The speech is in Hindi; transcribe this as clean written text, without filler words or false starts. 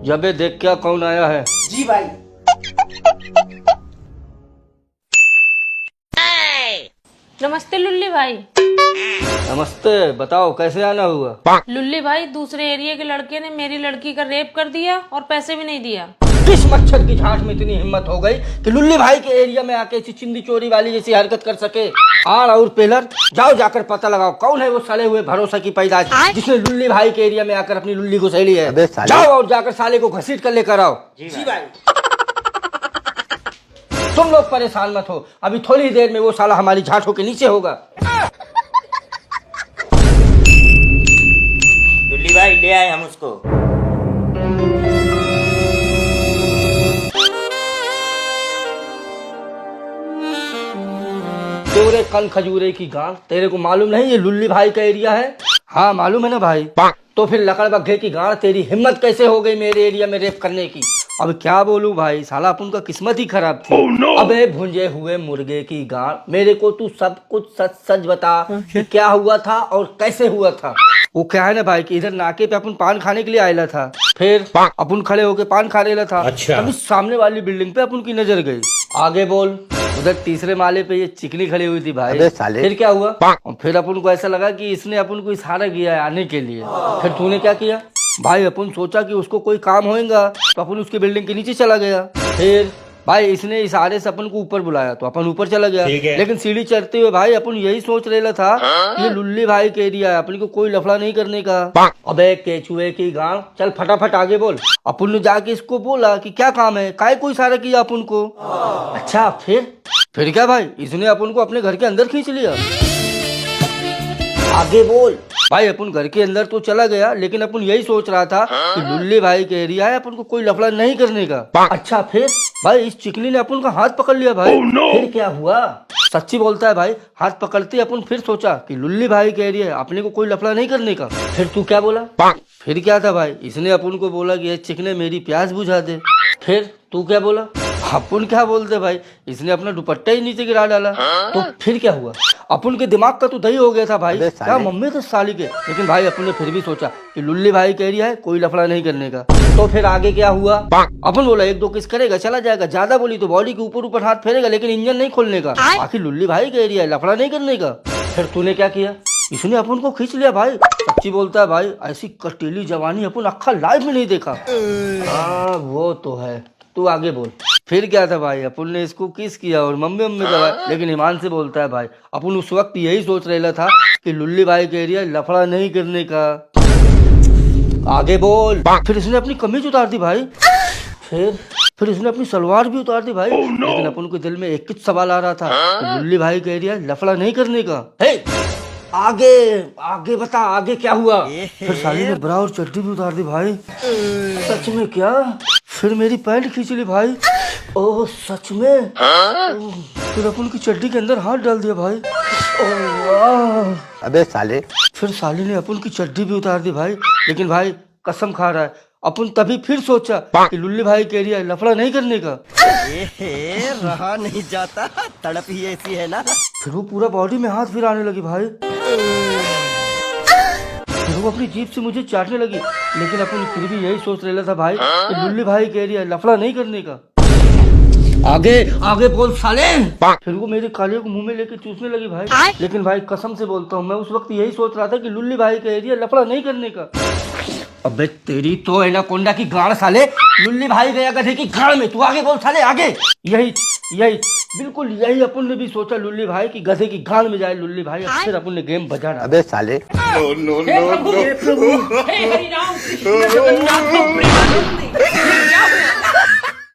जबे देख क्या कौन आया है। जी भाई। नमस्ते लुल्ली भाई। नमस्ते, बताओ कैसे आना हुआ। लुल्ली भाई, दूसरे एरिया के लड़के ने मेरी लड़की का रेप कर दिया और पैसे भी नहीं दिया। किस मच्छर की झांट में इतनी हिम्मत हो गई कि लुल्ली भाई के एरिया में आके ऐसी चिंदी चोरी वाली जैसी हरकत कर सके। आर और पेलर, जाओ जाकर पता लगाओ कौन है वो साले हुए भरोसा की पैदाश जिसने लुल्ली भाई के एरिया में आकर अपनी लुल्ली को सहेली है। जाओ और जाकर साले को घसीट कर लेकर आओ। जी भाई। तुम लोग परेशान मत हो, अभी थोड़ी देर में वो साला हमारी झांटों के नीचे होगा। लुल्ली भाई ले आए हम उसको। तेरे कन खजूरे की गांड, तेरे को मालूम नहीं ये लुल्ली भाई का एरिया है? हाँ मालूम है ना भाई। तो फिर लकड़ बग्घे की गांड, तेरी हिम्मत कैसे हो गई मेरे एरिया में रेप करने की? अब क्या बोलूं भाई, साला अपन का किस्मत ही खराब थी। अबे भुंजे हुए मुर्गे की गांड, मेरे को तू सब कुछ सच सच बता कि क्या हुआ था और कैसे हुआ था। वो क्या है ना भाई कि इधर नाके पे अपन पान खाने के लिए आयला था, फिर अपन खड़े होके पान खा रेला था। अभी सामने वाली बिल्डिंग पे अपन की नजर गई। आगे बोल। उधर तीसरे माले पे ये चिकनी खड़ी हुई थी भाई। फिर क्या हुआ? और फिर अपन को ऐसा लगा कि इसने अपन को इशारा किया है आने के लिए। फिर तूने क्या किया भाई? अपन सोचा कि उसको कोई काम होएगा तो अपन उसके बिल्डिंग के नीचे चला गया। फिर भाई इसने इशारे से अपन को ऊपर बुलाया तो अपन ऊपर चला गया। लेकिन सीढ़ी चढ़ते हुए भाई अपन यही सोच रहा था कि ये लुल्ली भाई के एरिया है, अपन को कोई लफड़ा नहीं करने का। अबे केचुए की गांड, चल फटाफट आगे बोल। अपन ने जाके इसको बोला कि क्या काम है, काय को इशारा किया अपन को। अच्छा फिर क्या भाई? इसने अपन को अपने घर के अंदर खींच लिया। आगे बोल। भाई अपन घर के अंदर तो चला गया, लेकिन अपन यही सोच रहा था कि लुल्ली भाई के एरिया है, अपन को कोई लफड़ा नहीं करने का। अच्छा फिर भाई इस चिकनी ने अपन का हाथ पकड़ लिया भाई। फिर क्या हुआ? सच्ची बोलता है भाई, हाथ पकड़ते अपन फिर सोचा कि लुल्ली भाई के एरिया है, अपने को कोई लफड़ा नहीं करने का। फिर तू क्या बोला? फिर क्या था भाई? इसने अपन को बोला कि ये चिकने मेरी प्यास बुझा दे। फिर तू क्या बोला? अपन क्या बोलते भाई, इसने अपना दुपट्टा ही नीचे गिरा डाला। तो फिर क्या हुआ? अपन के दिमाग का तो दही हो गया था भाई, क्या मम्मी तो साली के। लेकिन भाई अपन ने फिर भी सोचा कि लुल्ली भाई कह रही है कोई लफड़ा नहीं करने का। तो फिर आगे क्या हुआ? अपन बोला एक दो किस करेगा चला जाएगा, ज्यादा बोली तो बॉडी के ऊपर ऊपर हाथ फेरेगा, लेकिन इंजन नहीं खोलने का। आखिर लुल्ली भाई कह रही है लफड़ा नहीं करने का। फिर तूने क्या किया? इसने अपन को खींच लिया भाई। सच्ची बोलता है भाई, ऐसी कटीली जवानी अपन अक्खा लाइफ में नहीं देखा। हाँ वो तो है। तू आगे बोल। फिर क्या था भाई? अपन ने इसको किस किया और मम्मी मम्मी दबाई, लेकिन ईमान से बोलता है भाई अपन उस वक्त यही सोच रहा था कि लुल्ली भाई के एरिया लफड़ा नहीं करने का। आगे बोल। फिर इसने अपनी कमीज उतार दी भाई। फिर इसने अपनी सलवार भी उतार दी भाई। लेकिन अपन के दिल में एक ही सवाल आ रहा था कि लुल्ली भाई के एरिया लफड़ा नहीं करने का। आगे बता, आगे क्या हुआ? फिर साली ने ब्रा और चड्डी भी उतार दी भाई। सच में क्या? फिर मेरी पैंट खींच ली भाई। ओह सच में? फिर अपन की चड्डी के अंदर हाथ डाल दिया भाई। ओह अबे साले। फिर साली ने अपन की चड्डी भी उतार दी भाई। लेकिन भाई कसम खा रहा है, अपन तभी फिर सोचा कि लुल्ली भाई के एरिया लफड़ा नहीं करने का। रहा नहीं जाता, तड़प ही ऐसी है ना। फिर वो पूरा बॉडी में हाथ फिराने लगी भाई। फिर वो अपनी जीभ से मुझे चाटने लगी, लेकिन अपन फिर भी यही सोच रहा था भाई कि लुल्ली भाई के एरिया लफड़ा नहीं करने का। आगे बोल साले। फिर वो मेरे काले को मुंह में लेके चूसने लगी भाई। लेकिन भाई कसम से बोलता हूँ, मैं उस वक्त यही सोच रहा था कि लुल्ली भाई के एरिया लफड़ा नहीं करने का। अबे तेरी तो एनाकोंडा की गाड़ साले, लुल्ली भाई गया गधे की गाड़ में। तू आगे बोल साले आगे। यही बिल्कुल यही अपन ने भी सोचा, लुल्ली भाई की गधे की गाड़ में जाए लुल्ली भाई। फिर अपन ने गेम बजा डाला। अबे साले। हे प्रभु, हे हरि राम कृष्ण जगन्नाथ प्रेमानंद। क्या हुआ?